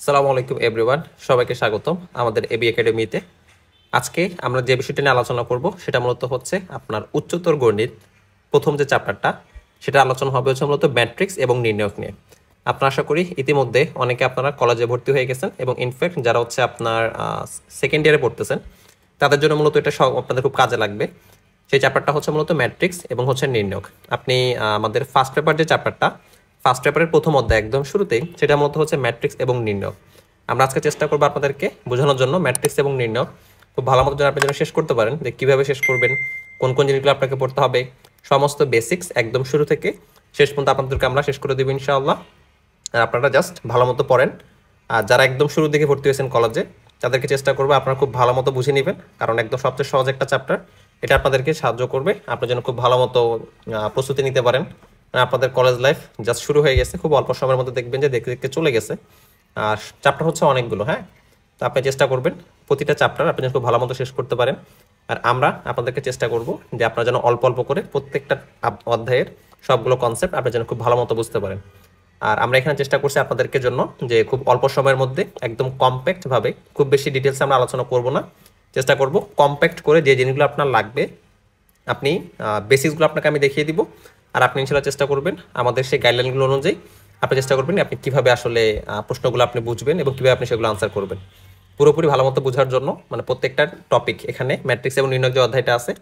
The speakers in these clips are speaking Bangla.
আসসালামু আলাইকুম এভরিওয়ান, সবাইকে স্বাগতম আমাদের এবি একাডেমিতে। আজকে আমরা যে বিষয়টি নিয়ে আলোচনা করব সেটা মূলত হচ্ছে আপনার উচ্চতর গণিত প্রথম যে চ্যাপ্টারটা, সেটা আলোচনা হবে হচ্ছে মূলত ম্যাট্রিক্স এবং নির্ণায়ক নিয়ে। আপনারা আশা করি ইতিমধ্যে অনেকে আপনারা কলেজে ভর্তি হয়ে গেছেন এবং ইনফ্যাক্ট যারা হচ্ছে আপনার সেকেন্ড ইয়ারে পড়তেছেন তাদের জন্য মূলত এটা সব আপনাদের খুব কাজে লাগবে। সেই চ্যাপ্টারটা হচ্ছে মূলত ম্যাট্রিক্স এবং হচ্ছে নির্ণায়ক। আপনি আমাদের ফার্স্ট পেপার যে চ্যাপ্টারটা, ফার্স্ট পেপারের প্রথম অধ্যায় একদম শুরুতেই, সেটা মূলত হচ্ছে ম্যাট্রিক্স এবং নির্ণায়ক। আমরা আজকে চেষ্টা করবো আপনাদেরকে বোঝানোর জন্য ম্যাট্রিক্স এবং নির্ণায়ক খুব ভালো মতো যেন আপনি যেন শেষ করতে পারেন, যে কীভাবে শেষ করবেন, কোন কোন জিনিসগুলো আপনাকে পড়তে হবে, সমস্ত বেসিক্স একদম শুরু থেকে শেষ পর্যন্ত আপনাদেরকে আমরা শেষ করে দেবো ইনশাআল্লাহ। আর আপনারা জাস্ট ভালো মতো পড়েন। আর যারা একদম শুরুর দিকে ভর্তি হয়েছেন কলেজে, তাদেরকে চেষ্টা করবো আপনারা খুব ভালো মতো বুঝে নেবেন, কারণ একদম সবচেয়ে সহজ একটা চ্যাপ্টার। এটা আপনাদেরকে সাহায্য করবে আপনার যেন খুব ভালো মতো প্রস্তুতি নিতে পারেন। আপনাদের কলেজ লাইফ জাস্ট শুরু হয়ে গেছে, খুব অল্প সময়ের মধ্যে দেখবেন যে দেখতে দেখতে চলে গেছে। আর চ্যাপ্টার হচ্ছে অনেকগুলো, হ্যাঁ। তো আপনি চেষ্টা করবেন প্রতিটা চ্যাপ্টার আপনি যেন খুব ভালো মতো শেষ করতে পারেন। আর আমরা আপনাদেরকে চেষ্টা করব যে আপনারা যেন অল্প অল্প করে প্রত্যেকটা অধ্যায়ের সবগুলো কনসেপ্ট আপনি যেন খুব ভালো মতো বুঝতে পারেন। আর আমরা এখানে চেষ্টা করছি আপনাদেরকে জন্য যে খুব অল্প সময়ের মধ্যে একদম কম্প্যাক্টভাবে, খুব বেশি ডিটেলসে আমরা আলোচনা করব না, চেষ্টা করব কম্প্যাক্ট করে যে জিনিসগুলো আপনার লাগবে আপনি বেসিক্সগুলো আপনাকে আমি দেখিয়ে দিব। আর আপনি ইনশাল্লাহ চেষ্টা করবেন আমাদের সেই গাইডলাইনগুলো অনুযায়ী আপনি চেষ্টা করবেন আপনি কীভাবে আসলে প্রশ্নগুলো আপনি বুঝবেন এবং কীভাবে আপনি সেগুলো আনসার করবেন পুরোপুরি ভালো মতো বোঝার জন্য। মানে প্রত্যেকটা টপিক এখানে ম্যাট্রিক্স এবং নির্ণয় যে অধ্যায়টা আছে,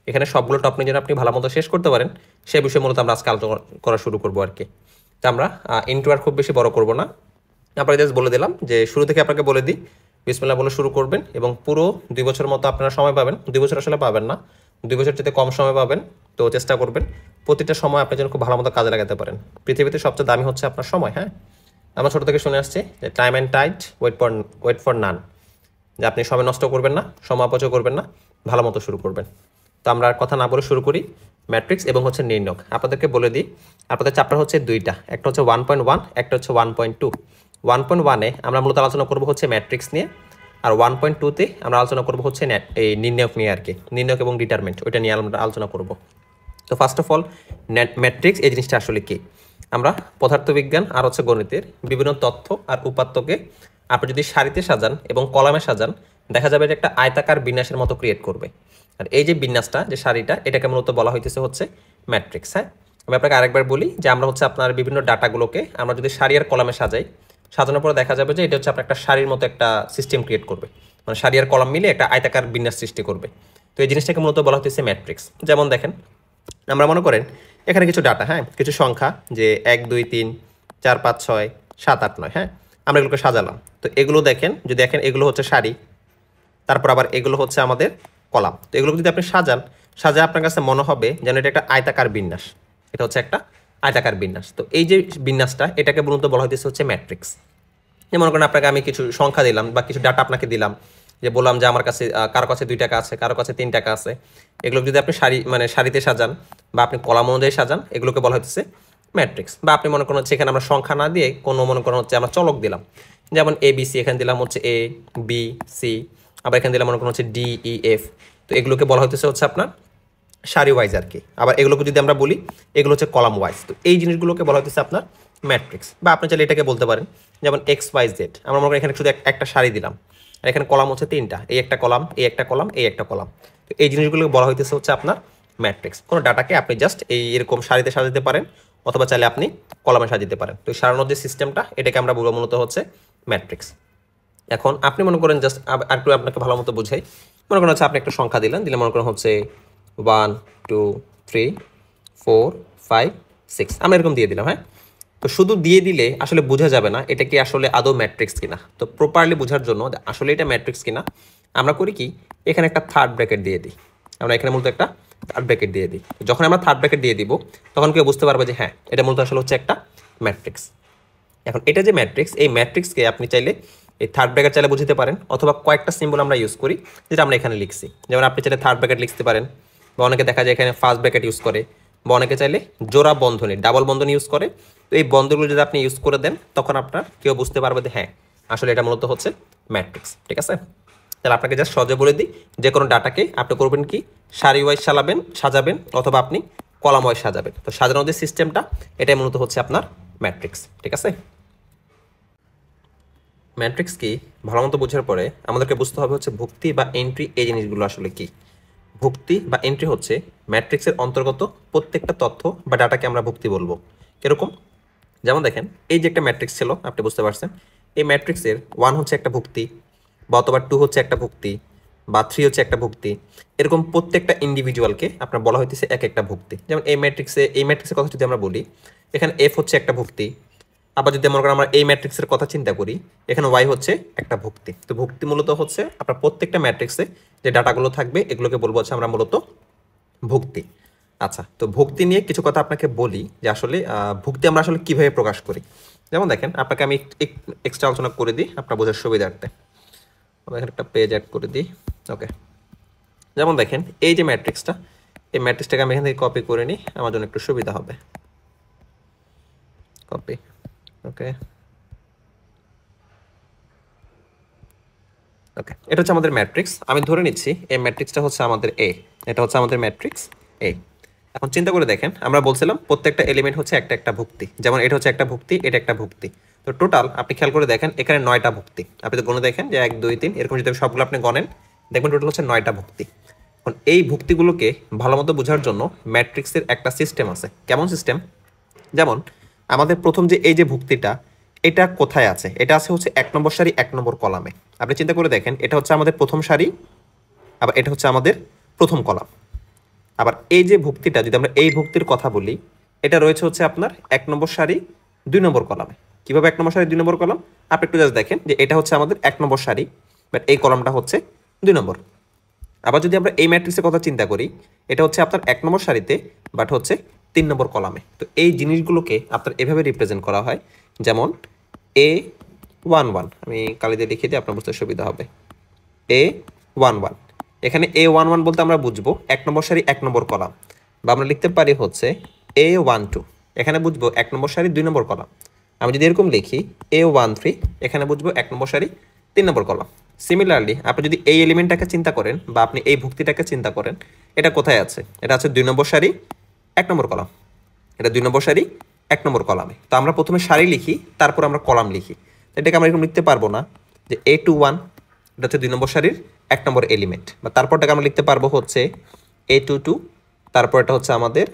এখানে সবগুলো টপিক যেন আপনি ভালো মতো শেষ করতে পারেন, সে বিষয়ে মূলত আমরা আজকে আলোচনা করা শুরু করবো আর কি। তো আমরা ইন্টু আর খুব বেশি বড় করবো না, আপনাকে জাস্ট বলে দিলাম যে শুরু থেকে আপনাকে বলে দিই বিসমিল্লাহ বলে শুরু করবেন এবং পুরো 2 বছর মতো আপনারা সময় পাবেন। 2 বছর আসলে পাবেন না, 2 বছর চেয়ে কম সময় পাবেন। তো চেষ্টা করবেন প্রতিটা সময় আপনি যেন খুব ভালো মতো কাজে লাগাতে পারেন। পৃথিবীতে সবচেয়ে দামি হচ্ছে আপনার সময়, হ্যাঁ। আমরা ছোটো থেকে শুনে আসছি যে time and tide wait for none, যে আপনি সময় নষ্ট করবেন না, সময় অপচয় করবেন না, ভালো মতো শুরু করবেন। তো আমরা কথা না বলে শুরু করি ম্যাট্রিক্স এবং হচ্ছে নির্ণায়ক। আপনাদেরকে বলে দিই আপনাদের চ্যাপ্টার হচ্ছে দুইটা, একটা হচ্ছে 1.1, একটা হচ্ছে 1.2। 1.1-এ আমরা মূলত আলোচনা করবো হচ্ছে ম্যাট্রিক্স নিয়ে, আর 1.2-তে আমরা আলোচনা করবো হচ্ছে এই নির্ণায়ক নিয়ে আর কি, নির্ণায়ক এবং ডিটারমেন্ট, ওইটা নিয়ে আমরা আলোচনা করবো। তো ফার্স্ট অফ অল ম্যাট্রিক্স এই জিনিসটা আসলে কি, আমরা পদার্থবিজ্ঞান আর হচ্ছে গণিতের বিভিন্ন তথ্য আর উপাত্তকে আপনি যদি সারিতে সাজান এবং কলামে সাজান, দেখা যাবে যে একটা আয়তাকার বিন্যাসের মতো ক্রিয়েট করবে। আর এই যে বিন্যাসটা, যে সারিটা, এটাকে মূলত বলা হইতেছে হচ্ছে ম্যাট্রিক্স, হ্যাঁ। আমি আপনাকে আরেকবার বলি যে আমরা হচ্ছে আপনার বিভিন্ন ডাটাগুলোকে আমরা যদি সারি আর কলামে সাজাই, সাজানোর পরে দেখা যাবে যে এটা হচ্ছে আপনার একটা সারির মতো একটা সিস্টেম ক্রিয়েট করবে, মানে সারি আর কলাম মিলে একটা আয়তাকার বিন্যাস সৃষ্টি করবে। তো এই জিনিসটাকে মূলত বলা হচ্ছে ম্যাট্রিক্স। যেমন দেখেন, আমরা মনে করেন এখানে কিছু ডাটা, হ্যাঁ, কিছু সংখ্যা, যে 1 2 3 4 5 6 7 8 9, হ্যাঁ, আমরা এগুলোকে সাজালাম। তো এগুলো দেখেন, যদি দেখেন এগুলো হচ্ছে সারি, তারপর আবার এগুলো হচ্ছে আমাদের কলাম। তো এগুলো যদি আপনি সাজায় আপনার কাছে মনে হবে যেন এটা একটা আয়তাকার বিন্যাস, এটা হচ্ছে একটা আয়তাকার বিন্যাস। তো এই যে বিন্যাসটা, এটাকে মূলত বলা হইতেছে হচ্ছে ম্যাট্রিক্স। যে মনে করেন আপনাকে আমি কিছু সংখ্যা দিলাম বা কিছু ডাটা আপনাকে দিলাম, যে বললাম যে আমার কাছে কারো কাছে 2 টাকা আছে, কারো কাছে 3 টাকা আছে। এগুলো যদি আপনি সারিতে সাজান বা আপনি কলাম অনুযায়ী সাজান, এগুলোকে বলা হচ্ছে ম্যাট্রিক্স। বা আপনি মনে করেন হচ্ছে এখানে আমরা সংখ্যা না দিয়ে কোনো মনে করেন হচ্ছে আমরা চলক দিলাম, যেমন এ বি সি, এখানে দিলাম হচ্ছে এ বি সি, আবার এখানে দিলাম মনে করেন হচ্ছে ডি ই এফ। তো এগুলোকে বলা হচ্ছে আপনার সারি ওয়াইজ আর কি। আবার এগুলোকে যদি আমরা বলি, এগুলো হচ্ছে কলাম ওয়াইজ। তো এই জিনিসগুলোকে বলা হচ্ছে আপনার ম্যাট্রিক্স। বা আপনি চাইলে এটাকে বলতে পারেন যেমন এক্স ওয়াই জেড, আমরা মনে করি এখানে শুধু একটা সারি দিলাম, আর এখানে কলাম হচ্ছে 3টা, এই একটা কলাম, এই একটা কলাম, এই একটা কলাম। তো এই জিনিসগুলোকে বলা হচ্ছে আপনার ম্যাট্রিক্স। কোনো ডাটাকে আপনি জাস্ট এরকম সারিতে সাজাতে পারেন, অথবা চাইলে আপনি কলামে সাজাতে পারেন। তো সারানোর যে সিস্টেমটা, এটাকে আমরা বলবো মূলত হচ্ছে ম্যাট্রিক্স। এখন আপনি মনে করেন জাস্ট আর একটু আপনাকে ভালো মতো বুঝাই, মনে করেন হচ্ছে আপনি একটা সংখ্যা দিলে মনে করেন হচ্ছে 1 2 3 4 5 6, আমরা এরকম দিয়ে দিলাম, হ্যাঁ। তো শুধু দিয়ে দিলে আসলে বোঝা যাবে না এটা কি আসলে আদৌ ম্যাট্রিক্স কিনা। তো প্রপারলি বোঝার জন্য আসলে এটা ম্যাট্রিক্স কিনা, আমরা করি কি, এখানে একটা থার্ড ব্র্যাকেট দিয়ে দিই। আমরা এখানে মূলত একটা থার্ড ব্র্যাকেট দিয়ে দিই। যখন আমরা থার্ড ব্র্যাকেট দিয়ে দিব, তখন কেউ বুঝতে পারবে যে হ্যাঁ, এটা মূলত আসলে হচ্ছে একটা ম্যাট্রিক্স। এখন এটা যে ম্যাট্রিক্স, এই ম্যাট্রিক্সকে আপনি চাইলে এই থার্ড ব্র্যাকেট চাইলে বুঝতে পারেন, অথবা কয়েকটা সিম্বল আমরা ইউজ করি যেটা আমরা এখানে লিখছি। যেমন আপনি চাইলে থার্ড ব্র্যাকেট লিখতে পারেন, বা অনেকে দেখা যায় এখানে ফার্স্ট ব্র্যাকেট ইউজ করে, বা অনেকে চাইলে জোড়া বন্ধনী, ডাবল বন্ধনী ইউজ করে। তো এই বন্ধনগুলো যদি আপনি ইউজ করে দেন, তখন আপনার কেউ বুঝতে পারবে যে হ্যাঁ, আসলে এটা মূলত হচ্ছে ম্যাট্রিক্স। ঠিক আছে, তাহলে আপনাকে জাস্ট সহজে বলে দিই, যে কোনো ডাটাকে আপনি করবেন কি, সারি ওয়াইজ সাজাবেন, অথবা আপনি কলাম ওয়াইজ সাজাবেন। তো সাজানোর যে সিস্টেমটা, এটাই মূলত হচ্ছে আপনার ম্যাট্রিক্স। ঠিক আছে, ম্যাট্রিক্স কি ভালো মতো বোঝার পরে আমাদেরকে বুঝতে হবে হচ্ছে ভুক্তি বা এন্ট্রি এই জিনিসগুলো আসলে কি। ভুক্তি বা এন্ট্রি হচ্ছে ম্যাট্রিক্সের অন্তর্গত প্রত্যেকটা তথ্য বা ডাটাকে আমরা ভুক্তি বলবো। কিরকম? যেমন দেখেন, এই যে একটা ম্যাট্রিক্স ছিল, আপনি বুঝতে পারছেন, এই ম্যাট্রিক্সের 1 হচ্ছে একটা ভুক্তি, বা অথবা 2 হচ্ছে একটা ভুক্তি, বা 3 হচ্ছে একটা ভুক্তি। এরকম প্রত্যেকটা ইন্ডিভিজুয়ালকে আপনার বলা হইতেছে এক একটা ভুক্তি। যেমন এই ম্যাট্রিক্সের কথা যদি আমরা বলি, এখানে এফ হচ্ছে একটা ভুক্তি। আবার যদি মনে করেন আমরা এই ম্যাট্রিক্সের কথা চিন্তা করি, এখানে ওয়াই হচ্ছে একটা ভুক্তি। তো ভুক্তি মূলত হচ্ছে আপনার প্রত্যেকটা ম্যাট্রিক্সে যে ডাটাগুলো থাকবে এগুলোকে বলবো হচ্ছে আমরা মূলত ভুক্তি। আচ্ছা, তো ভুক্তি নিয়ে কিছু কথা আপনাকে বলি যে আসলে ভুক্তি আমরা আসলে কিভাবে প্রকাশ করি। যেমন দেখেন, আপনাকে আমি এক্সট্রা আলোচনা করে দিই আপনার বোঝার সুবিধার্থে। আমি এখানে একটা পেজ অ্যাড করে দিই। ওকে, যেমন দেখেন এই যে ম্যাট্রিক্সটা, এই ম্যাট্রিক্সটাকে আমি এখান থেকে কপি করে নিই, আমার জন্য একটু সুবিধা হবে। কপি। ওকে ওকে, এটা হচ্ছে আমাদের ম্যাট্রিক্স। আমি ধরে নিচ্ছি এই ম্যাট্রিক্সটা হচ্ছে আমাদের এ। এটা হচ্ছে আমাদের ম্যাট্রিক্স এ। এখন চিন্তা করে দেখেন, আমরা বলছিলাম প্রত্যেকটা এলিমেন্ট হচ্ছে একটা একটা ভুক্তি। যেমন এটা হচ্ছে একটা ভুক্তি, এটা একটা ভুক্তি। তো টোটাল আপনি খেয়াল করে দেখেন এখানে 9টা ভুক্তি। আপনি তো গণে দেখেন যে 1 2 3 এরকম, যদি সবগুলো আপনি গণেন দেখবেন টোটাল হচ্ছে 9টা ভুক্তি। এখন এই ভুক্তিগুলোকে ভালো মতো বোঝার জন্য ম্যাট্রিক্সের একটা সিস্টেম আছে। কেমন সিস্টেম? যেমন আমাদের প্রথম যে এই যে ভুক্তিটা, এটা কোথায় আছে? এটা আছে হচ্ছে 1 নম্বর সারি 1 নম্বর কলামে। আপনি চিন্তা করে দেখেন, এটা হচ্ছে আমাদের প্রথম সারি, আবার এটা হচ্ছে আমাদের প্রথম কলাম। আবার এই যে ভুক্তিটা, যদি আমরা এই ভুক্তির কথা বলি, এটা রয়েছে হচ্ছে আপনার 1 নম্বর সারি 2 নম্বর কলামে। কিভাবে 1 নম্বর সারি 2 নম্বর কলাম? আপনি একটু জাস্ট দেখেন যে এটা হচ্ছে আমাদের 1 নম্বর সারি, বাট এই কলামটা হচ্ছে 2 নম্বর। আবার যদি আমরা এই ম্যাট্রিক্সের কথা চিন্তা করি, এটা হচ্ছে আপনার 1 নম্বর সারিতে, বাট হচ্ছে 3 নম্বর কলামে। তো এই জিনিসগুলোকে আপনার এভাবে রিপ্রেজেন্ট করা হয়। যেমন A11, আমি কালি দিয়ে লিখে দিই, আপনার বুঝতে সুবিধা হবে। A11, এখানে A11 বলতে আমরা বুঝবো 1 নম্বর সারি 1 নম্বর কলাম, বা আমরা লিখতে পারি হচ্ছে A12, এখানে বুঝবো 1 নম্বর সারি 2 নম্বর কলাম। আমি যদি এরকম লিখি A13, এখানে বুঝবো 1 নম্বর সারি 3 নম্বর কলাম। সিমিলারলি আপনি যদি এই এলিমেন্টটাকে চিন্তা করেন, বা আপনি এই ভুক্তিটাকে চিন্তা করেন, এটা কোথায় আছে? এটা আছে 2 নম্বর সারি 1 নম্বর কলাম। এটা 2 নম্বর সারি 1 নম্বর কলামে। তো আমরা প্রথমে সারি লিখি, তারপর আমরা কলাম লিখি। এটাকে আমরা এরকম লিখতে পারবো না যে A21, এটা হচ্ছে 2 নম্বর সারির 1 নম্বর এলিমেন্ট, বা তারপরটাকে আমরা লিখতে পারবো হচ্ছে A22, তারপর এটা হচ্ছে আমাদের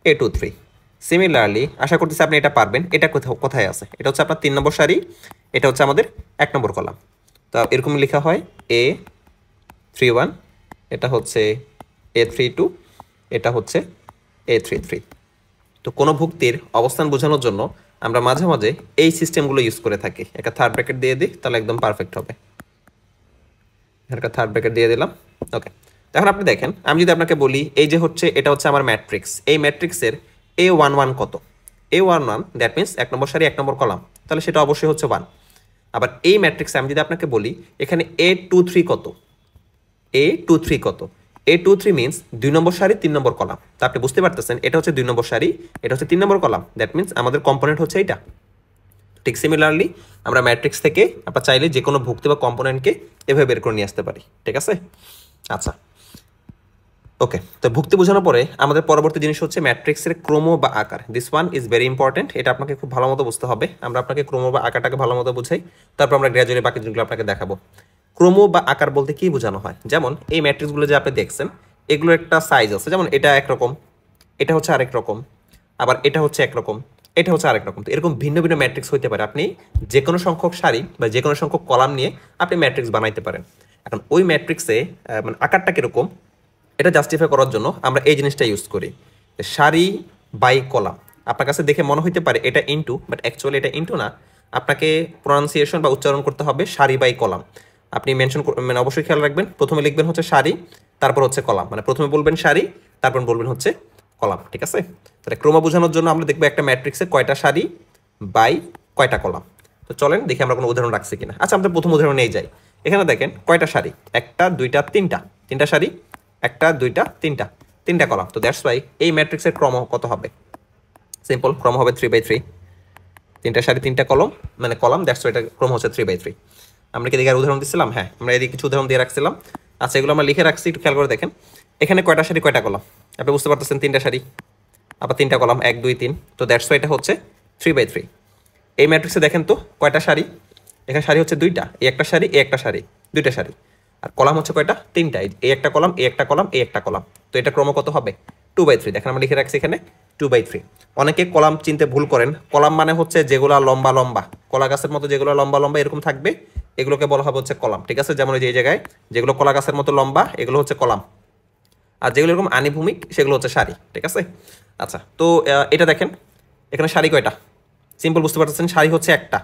A23। সিমিলারলি আশা করতেছি আপনি এটা পারবেন। এটা কোথায় আছে? এটা হচ্ছে আপনার 3 নম্বর সারি, এটা হচ্ছে আমাদের 1 নম্বর কলাম। তো এরকম লেখা হয় A31, এটা হচ্ছে A32, এটা হচ্ছে A33। তো কোনো ভুক্তির অবস্থান বোঝানোর জন্য আমরা মাঝে মাঝে এই সিস্টেমগুলো ইউজ করে থাকি। একটা থার্ড ব্র্যাকেট দিয়ে দিই, তাহলে একদম পারফেক্ট হবে। একটা থার্ড ব্র্যাকেট দিয়ে দিলাম। ওকে, এখন আপনি দেখেন, আমি যদি আপনাকে বলি এই যে হচ্ছে এটা হচ্ছে আমার ম্যাট্রিক্স, এই ম্যাট্রিক্সের A11 কত? A11 দ্যাট মিনস 1 নম্বর সারি 1 নম্বর কলাম, তাহলে সেটা অবশ্যই হচ্ছে 1। আবার এই ম্যাট্রিক্সে আমি যদি আপনাকে বলি এখানে A23 কত? A23 কত? A23 মিনস 2 নম্বর সারি 3 নম্বর কলাম। তো আপনি বুঝতে পারতেছেন এটা হচ্ছে 2 নম্বর সারি, এটা হচ্ছে 3 নম্বর কলাম, দ্যাট মিনস আমাদের কম্পোনেন্ট হচ্ছে এটা। ঠিক সিমিলারলি আমরা ম্যাট্রিক্স থেকে আমরা চাইলে যে কোনো ভুক্তি বা কম্পোনেন্টকে এভাবে বের করে নিয়ে আসতে পারি। ঠিক আছে? আচ্ছা, ওকে। তো ভুক্তি বোঝানোর পরে আমাদের পরবর্তী জিনিস হচ্ছে ম্যাট্রিক্সের ক্রম বা আকার। This one is very important, এটা আপনাকে খুব ভালো মতো বুঝতে হবে। আমরা আপনাকে ক্রম বা আকারটাকে ভালো মতো বুঝাই, তারপর আমরা গ্র্যাজুয়ালি বাকি জিনিসগুলো আপনাকে দেখাবো। ক্রম বা আকার বলতে কি বোঝানো হয়? যেমন এই ম্যাট্রিক্সগুলো যে আপনি দেখছেন, এগুলোর একটা সাইজ আছে। যেমন এটা একরকম, এটা হচ্ছে আরেক রকম, আবার এটা হচ্ছে একরকম, এটা হচ্ছে আরেক রকম। তো এরকম ভিন্ন ভিন্ন ম্যাট্রিক্স হইতে পারে। আপনি যে কোনো সংখ্যক সারি বা যে কোনো সংখ্যক কলাম নিয়ে আপনি ম্যাট্রিক্স বানাইতে পারেন। এখন ওই ম্যাট্রিক্সে মানে আকারটা কীরকম, এটা জাস্টিফাই করার জন্য আমরা এই জিনিসটা ইউজ করি, সারি বাই কলাম। আপনার কাছে দেখে মনে হইতে পারে এটা ইনটু, বাট অ্যাকচুয়ালি এটা ইনটু না। আপনাকে প্রোনাউন্সিয়েশন বা উচ্চারণ করতে হবে সারি বাই কলাম। আপনি মেনশন মানে অবশ্যই খেয়াল রাখবেন, প্রথমে লিখবেন হচ্ছে সারি, তারপর হচ্ছে কলাম। মানে প্রথমে বলবেন সারি, তারপর বলবেন হচ্ছে কলাম। ঠিক আছে? তাহলে ক্রম বোঝানোর জন্য আমরা দেখবো একটা ম্যাট্রিক্সে কয়টা সারি বাই কয়টা কলাম। তো চলেন দেখি আমরা কোনো উদাহরণ রাখছি কিনা। আচ্ছা, আমরা প্রথম উদাহরণ নিয়ে যাই। এখানে দেখেন কয়টা সারি, একটা দুইটা তিনটা, তিনটা সারি, একটা দুইটা তিনটা, তিনটা কলাম। তো দ্যাটস ওয়াই এই ম্যাট্রিক্সের ক্রম কত হবে? সিম্পল, ক্রম হবে 3/3। তিনটা সারি তিনটা কলম মানে কলাম, দ্যাটস ওয়াই এটা ক্রম হচ্ছে 3/3। আমরা কি এদিকে আর উদাহরণ দিচ্ছিলাম? হ্যাঁ, আমরা এদিকে কিছু উদাহরণ দিয়ে রাখছিলাম। আচ্ছা, এগুলো আমরা লিখে রাখছি, একটু খেয়াল করে দেখেন। এখানে কয়টা সারি কয়টা কলাম? আপনি বুঝতে পারতেছেন তিনটা সারি, আবার তিনটা কলাম, 1 2 3। তো দ্যাটস ওয়াই এটা হচ্ছে 3/3। এই ম্যাট্রিক্সে দেখেন তো কয়টা সারি? এখানে সারি হচ্ছে দুইটা, এই একটা সারি, এই একটা সারি, দুইটা সারি। আর কলাম হচ্ছে কয়টা? তিনটা। এই একটা কলাম, এই একটা কলাম, এই একটা কলাম। তো এটা ক্রম কত হবে? 2/3। দেখেন আমরা লিখে রাখছি এখানে 2/3। অনেকে কলাম চিনতে ভুল করেন। কলাম মানে হচ্ছে যেগুলা লম্বা লম্বা, কলা গাছের মতো যেগুলো লম্বা লম্বা এরকম থাকবে, এগুলোকে বলা হবে হচ্ছে কলাম। ঠিক আছে? যেমন এই জায়গায় যেগুলো কলা গাছের মতো লম্বা, এগুলো হচ্ছে কলাম। আর যেগুলো এরকম আনিভূমিক, সেগুলো হচ্ছে সারি। ঠিক আছে? আচ্ছা, তো এটা দেখেন এখানে সারি কয়টা? সিম্পল বুঝতে পারতেছেন, সারি হচ্ছে একটা,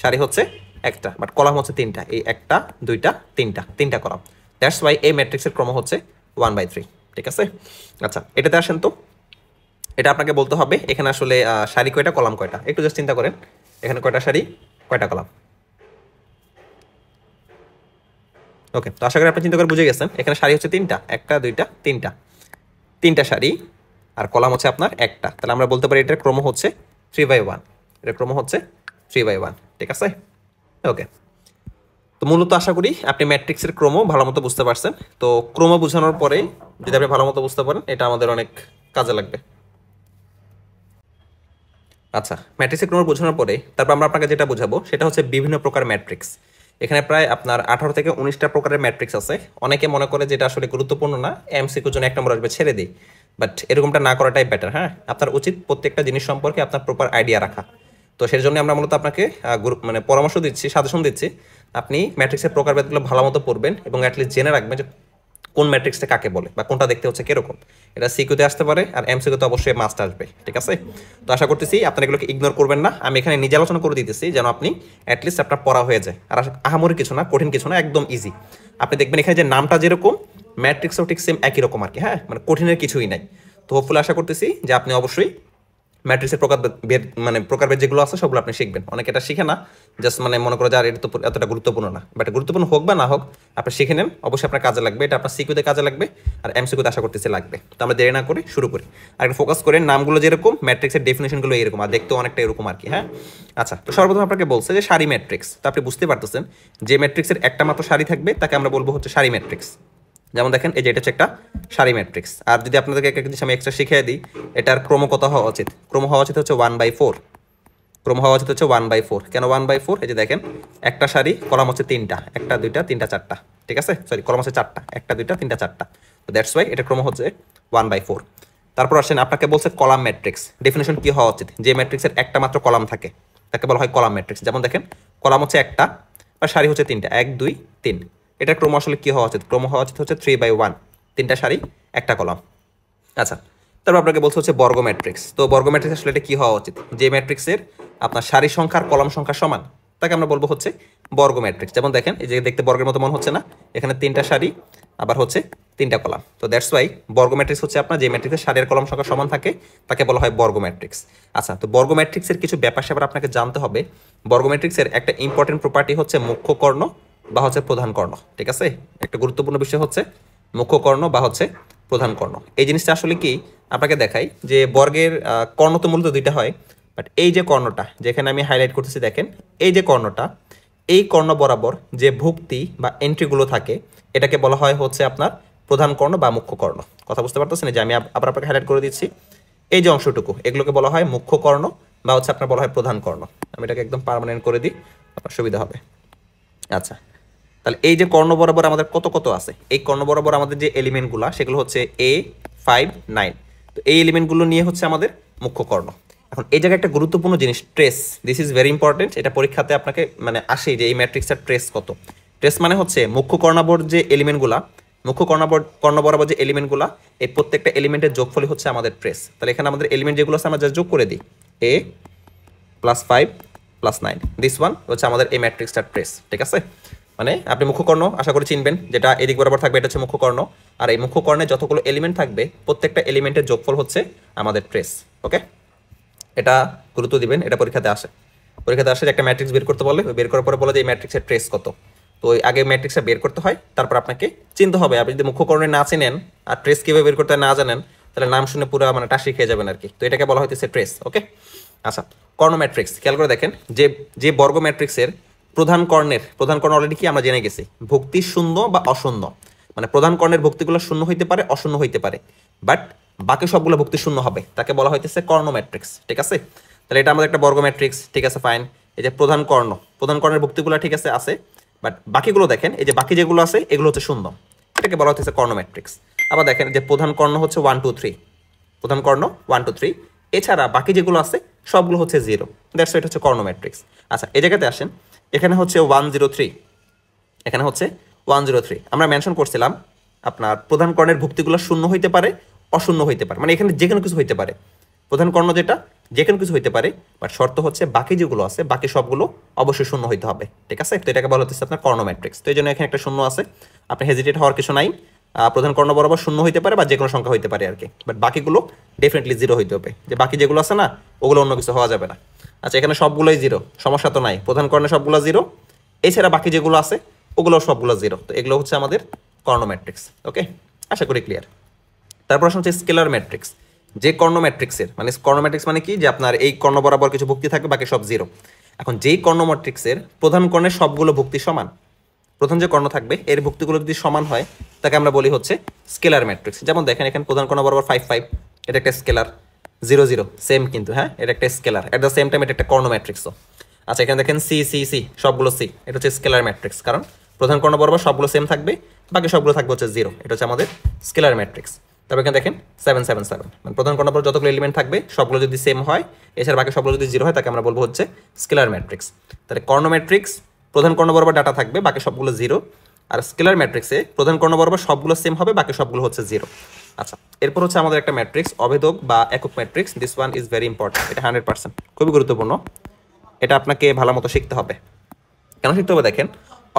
সারি হচ্ছে একটা, বাট কলাম হচ্ছে তিনটা। এই একটা, দুইটা, তিনটা, তিনটা কলাম। দ্যাটস ওয়াই এই ম্যাট্রিক্সের ক্রম হচ্ছে 1/3। ঠিক আছে? আচ্ছা, এটাতে আসেন তো। এটা আপনাকে বলতে হবে এখানে আসলে সারি কয়টা, কলাম কয়টা। একটু জাস্ট চিন্তা করেন, এখানে কয়টা সারি, কয়টা কলাম। ওকে, তো আশা করি আপনি চিন্তা করে বুঝে গেছেন। এখানে সারি হচ্ছে তিনটা, একটা, দুইটা, তিনটা, তিনটা সারি। আর কলাম হচ্ছে আপনার একটা। তাহলে আমরা বলতে পারি এটার ক্রম হচ্ছে 3/1। এটার ক্রম হচ্ছে 3/1। ঠিক আছে? ওকে, তো মূলত আশা করি আপনি ম্যাট্রিক্সের ক্রম ভালো মতো বুঝতে পারছেন। তো ক্রম বোঝানোর পরে যদি আপনি ভালো মতো বুঝতে পারেন, এটা আমাদের অনেক কাজে লাগবে। আচ্ছা, ম্যাট্রিক্সের ক্রম বোঝানোর পরে তারপর আমরা আপনাকে যেটা বোঝাবো সেটা হচ্ছে বিভিন্ন প্রকার ম্যাট্রিক্স। এখানে প্রায় আপনার 18 থেকে 19টা প্রকারের ম্যাট্রিক্স আছে। অনেকে মনে করে যেটা আসলে গুরুত্বপূর্ণ না, এমসিকিউর জন্য 1 নম্বর আসবে, ছেড়ে দিই। বাট এরকমটা না করাটাই বেটার। হ্যাঁ, আপনার উচিত প্রত্যেকটা জিনিস সম্পর্কে আপনার প্রপার আইডিয়া রাখা। তো সেই জন্য আমরা মূলত আপনাকে মানে পরামর্শ দিচ্ছি, সাজেশন দিচ্ছি, আপনি ম্যাট্রিক্সের প্রকারভেদগুলো ভালো মতো পড়বেন এবং অ্যাটলিস্ট জেনে রাখবেন যে কোন ম্যাট্রিক্সটা কাকে বলে বা কোনটা দেখতে হচ্ছে কিরকম। এটা সিকিউতে আসতে পারে, আর এমসিকিউতে অবশ্যই মাস্ট আসবে। ঠিক আছে? তো আশা করতেছি আপনারা এগুলোকে ইগনোর করবেন না। আমি এখানে নিজে আলোচনা করে দিতেছি যেন আপনি অ্যাটলিস্ট আপনার পড়া হয়ে যায়। আর আহামরি কিছু না, কঠিন কিছু না, একদম ইজি। আপনি দেখবেন এখানে যে নামটা যেরকম, ম্যাট্রিক্সও ঠিক সেম একই রকম আর কি। হ্যাঁ, মানে কঠিনের কিছুই নাই। তো হোপফুলি আশা করতেছি যে আপনি অবশ্যই ম্যাট্রিক্সের প্রকারভেদ, মানে প্রকারভেদ যেগুলো আছে সবগুলো আপনি শিখবেন। অনেকে এটা শিখে না, জাস্ট মানে মনে করে যে আর এটা তো এতটা গুরুত্বপূর্ণ না। বাট গুরুত্বপূর্ণ হোক বা না হোক, আপনি শিখে নেন, অবশ্যই আপনার কাজে লাগবে। এটা আপনার সিকিউতে কাজে লাগবে, আর এমসিকিউতে আশা করতেছি লাগবে। তো আমরা দেরি না করে শুরু করি। আর একটু ফোকাস করেন, নামগুলো যেরকম, ম্যাট্রিক্সের ডেফিনেশনগুলো এরকম, আর দেখতেও অনেকটা এরকম আর কি। হ্যাঁ, আচ্ছা, তো সর্বপ্রথম আপনাকে বলছে যে সারি ম্যাট্রিক্স। তো আপনি বুঝতে পারতেছেন যে ম্যাট্রিক্সের একটা মাত্র সারি থাকবে তাকে আমরা বলবো হচ্ছে সারি ম্যাট্রিক্স। যেমন দেখেন এই যে এটা হচ্ছে একটা সারি ম্যাট্রিক্স। আর যদি আপনাদেরকে একটা জিনিস আমি এক্সট্রা শিখিয়ে দিই, এটার ক্রম কত হওয়া উচিত? ক্রম হওয়া উচিত হচ্ছে 1/4। ক্রম হওয়া উচিত হচ্ছে 1/4। কেন 1/4? এই যে দেখেন একটা সারি, কলাম হচ্ছে তিনটা, একটা, দুইটা, তিনটা, চারটা। ঠিক আছে? সরি, কলাম হচ্ছে চারটা, একটা, দুইটা, তিনটা, চারটা। তো দ্যাটস ওয়াই এটা ক্রম হচ্ছে 1/4। তারপর আসেন, আপনাকে বলছে কলাম ম্যাট্রিক্স। ডেফিনেশন কি হওয়া উচিত? যে ম্যাট্রিক্সের একটা মাত্র কলাম থাকে তাকে বলা হয় কলাম ম্যাট্রিক্স। যেমন দেখেন কলাম হচ্ছে একটা, আর সারি হচ্ছে তিনটা, 1, 2, 3। এটার ক্রম আসলে কি হওয়া উচিত? ক্রম হওয়া উচিত হচ্ছে 3/1। তিনটা সারি, একটা কলাম। আচ্ছা, তারপর আপনাকে বলছে হচ্ছে বর্গ ম্যাট্রিক্স। তো বর্গ ম্যাট্রিক্স আসলে এটা কি হওয়া উচিত? যে ম্যাট্রিক্সের আপনার সারি সংখ্যা আর কলাম সংখ্যা সমান, তাকে আমরা বলবো হচ্ছে বর্গ ম্যাট্রিক্স। যেমন দেখেন এই যে দেখতে বর্গের মতো মনে হচ্ছে না, এখানে তিনটা সারি আবার হচ্ছে তিনটা কলাম। তো দ্যাটস ওয়াই বর্গ ম্যাট্রিক্স হচ্ছে আপনার যে ম্যাট্রিক্সের সারি আর কলাম সংখ্যা সমান থাকে তাকে বলা হয় বর্গ ম্যাট্রিক্স। আচ্ছা, তো বর্গ ম্যাট্রিক্সের কিছু ব্যাপার স্যাপার আপনাকে জানতে হবে। বর্গ ম্যাট্রিক্সের একটা ইম্পর্টেন্ট প্রপার্টি হচ্ছে মুখ্য কর্ণ বা হচ্ছে প্রধান কর্ণ। ঠিক আছে? একটা গুরুত্বপূর্ণ বিষয় হচ্ছে মুখ্য কর্ণ বা হচ্ছে প্রধান কর্ণ। এই জিনিসটা আসলে কি আপনাকে দেখাই যে বর্গের কর্ণ তো মূলত দুইটা হয়, বাট এই যে কর্ণটা যেখানে আমি হাইলাইট করতেছি দেখেন, এই যে কর্ণটা, এই কর্ণ বরাবর যে ভুক্তি বা এন্ট্রিগুলো থাকে এটাকে বলা হয় হচ্ছে আপনার প্রধান কর্ণ বা মুখ্য কর্ণ। কথা বুঝতে পারতেছেন? যে আমি আবার আপনাকে হাইলাইট করে দিচ্ছি, এই যে অংশটুকু এগুলোকে বলা হয় মুখ্য কর্ণ বা হচ্ছে আপনার বলা হয় প্রধান কর্ণ। আমি এটাকে একদম পার্মানেন্ট করে দিই, আপনার সুবিধা হবে। আচ্ছা, তাহলে এই যে কর্ণ বরাবর আমাদের কত কত আছে, এই কর্ণ বরাবর আমাদের যে এলিমেন্টগুলো সেগুলো হচ্ছে A5, 9। তো এই এলিমেন্টগুলো নিয়ে হচ্ছে আমাদের মুখ্য কর্ণ। এখন এই জায়গায় একটা গুরুত্বপূর্ণ জিনিস, trace. This is very important. এটা পরীক্ষাতে আপনাকে মানে আসে যে এই ম্যাট্রিক্সের ট্রেস কত। ট্রেস মানে হচ্ছে মুখ্য কর্ণাবর যে এলিমেন্টগুলা, মুখ্য কর্ণ বরাবর যে এলিমেন্টগুলা, এই প্রত্যেকটা এলিমেন্টের যোগফলই হচ্ছে আমাদের ট্রেস। তাহলে এখানে আমাদের এলিমেন্ট যেগুলো আছে আমরা জাস্ট যোগ করে দিই, A+5 + 9, দিস ওয়ান হচ্ছে আমাদের এই ম্যাট্রিক্সটার ট্রেস। ঠিক আছে? মানে আপনি মুখ্যকর্ণ আশা করি চিনবেন, যেটা এদিক বরাবর থাকবে এটা হচ্ছে মুখ্যকর্ণ। আর এই মুখ্যকর্ণে যতগুলো এলিমেন্ট থাকবে প্রত্যেকটা এলিমেন্টের যোগফল হচ্ছে আমাদের ট্রেস। ওকে, এটা গুরুত্ব দিবেন, এটা পরীক্ষাতে আসে। পরীক্ষাতে আসে যে একটা ম্যাট্রিক্স বের করতে বলে, বের করার পরে বলে যে এই ম্যাট্রিক্সের ট্রেস কত। তো ওই আগে ম্যাট্রিক্সটা বের করতে হয়, তারপর আপনাকে চিনতে হবে। আপনি যদি মুখ্যকর্ণে না চিনেন আর ট্রেস কীভাবে বের করতে না জানেন, তাহলে নাম শুনে পুরো মানে টাসি খেয়ে যাবেন আর কি। তো এটাকে বলা হইতেছে ট্রেস। ওকে, আচ্ছা, কর্ণ ম্যাট্রিক্স খেয়াল করে দেখেন, যে যে বর্গ ম্যাট্রিক্সের প্রধান কর্ণ অলরেডি কি আমরা জেনে গেছি, ভুক্তি শূন্য বা অশূন্য। মানে প্রধান কর্ণের ভুক্তিগুলো শূন্য হইতে পারে, অশূন্য হইতে পারে, বাট বাকি সবগুলো ভুক্তি শূন্য হবে, তাকে বলা হইতেছে কর্ণ ম্যাট্রিক্স। ঠিক আছে? তাহলে এটা আমাদের একটা বর্গ ম্যাট্রিক্স। ঠিক আছে, ফাইন। এই যে প্রধান কর্ণের ভুক্তিগুলো ঠিক আছে আছে, বাট বাকিগুলো দেখেন, এই যে বাকি যেগুলো আছে এগুলো হচ্ছে শূন্য, এটাকে বলা হচ্ছে কর্ণ ম্যাট্রিক্স। আবার দেখেন যে প্রধান কর্ণ হচ্ছে 1 2 3, প্রধান কর্ণ 1 2 3, এছাড়া বাকি যেগুলো আছে সবগুলো হচ্ছে 0, দ্যাটস এটা হচ্ছে কর্ণ ম্যাট্রিক্স। আচ্ছা এই জায়গাতে আসেন, এখানে হচ্ছে 103, এখানে হচ্ছে 103, আমরা মেনশন করছিলাম আপনার প্রধান কর্ণের ভুক্তিগুলো শূন্য হইতে পারে, অশূন্য হইতে পারে, মানে এখানে যে কোনো কিছু হইতে পারে, প্রধান কর্ণ যেটা যে কোনো কিছু হইতে পারে, বাট শর্ত হচ্ছে বাকি যেগুলো আছে বাকি সবগুলো অবশ্যই শূন্য হইতে হবে, ঠিক আছে? তো এটাকে বলা হচ্ছে আপনার কর্ণ ম্যাট্রিক্স। তো এই জন্য এখানে একটা শূন্য আছে, আপনি হেজিটেট হওয়ার কিছু নাই, প্রধান কর্ণ বরাবর শূন্য হইতে পারে বা যে কোনো সংখ্যা হইতে পারে আর কি, বাট বাকিগুলো ডেফিনেটলি 0 হইতে হবে, যে বাকি যেগুলো আছে না ওগুলো অন্য কিছু হওয়া যাবে না। আচ্ছা এখানে সবগুলোই 0, সমস্যা তো নাই, প্রধান কর্ণে সবগুলো 0, এছাড়া বাকি যেগুলো আছে ওগুলো সবগুলো 0, তো এগুলো হচ্ছে আমাদের কর্ণ ম্যাট্রিক্স। ওকে, আশা করি ক্লিয়ার। তারপর হচ্ছে স্কেলার ম্যাট্রিক্স, যে কর্ণ ম্যাট্রিক্সের মানে কর্ণ ম্যাট্রিক্স মানে কি, যে আপনার এই কর্ণ বরাবর কিছু ভুক্তি থাকবে বাকি সব 0। এখন যেই কর্ণ ম্যাট্রিক্সের প্রধান কর্ণের সবগুলো ভুক্তি সমান, প্রথম যে কর্ণ থাকবে এর ভুক্তিগুলো যদি সমান হয় তাকে আমরা বলি হচ্ছে স্কেলার ম্যাট্রিক্স। যেমন দেখেন এখানে প্রধান কর্ণ বরাবর 5 5, এটা একটা স্কেলার, 0 0 সেম কিন্তু, হ্যাঁ এটা একটা scalar, at the same time এটা একটা কর্ণ ম্যাট্রিক্সও। আচ্ছা এখানে দেখেন সি সি সি, সবগুলো সি, এটা হচ্ছে স্কেলার ম্যাট্রিক্স, কারণ প্রধান কর্ণ বরাবর সবগুলো সেম থাকবে, বাকি সবগুলো থাকবে হচ্ছে 0, এটা হচ্ছে আমাদের স্কেলার ম্যাট্রিক্স। তবে এখানে দেখেন 7 7 7, মানে প্রধান কর্ণ বরাবর যতগুলো এলিমেন্ট থাকবে সবগুলো যদি সেম হয়, এছাড়া বাকি সবগুলো যদি 0 হয় তাকে আমরা বলবো হচ্ছে স্কেলার ম্যাট্রিক্স। তাহলে কর্ণ ম্যাট্রিক্স প্রধান কর্ণ বরাবর ডাটা থাকবে বাকি সবগুলো 0, আর স্কেলার ম্যাট্রিক্সে প্রধান কর্ণ বরাবর সবগুলো সেম হবে বাকি সবগুলো হচ্ছে 0। আচ্ছা এরপর হচ্ছে আমাদের একটা ম্যাট্রিক্স অভেদক বা একক matrix, this one is very important, এটা 100% খুবই গুরুত্বপূর্ণ, এটা আপনাকে ভালো মতো শিখতে হবে। কেন শিখতে হবে দেখেন,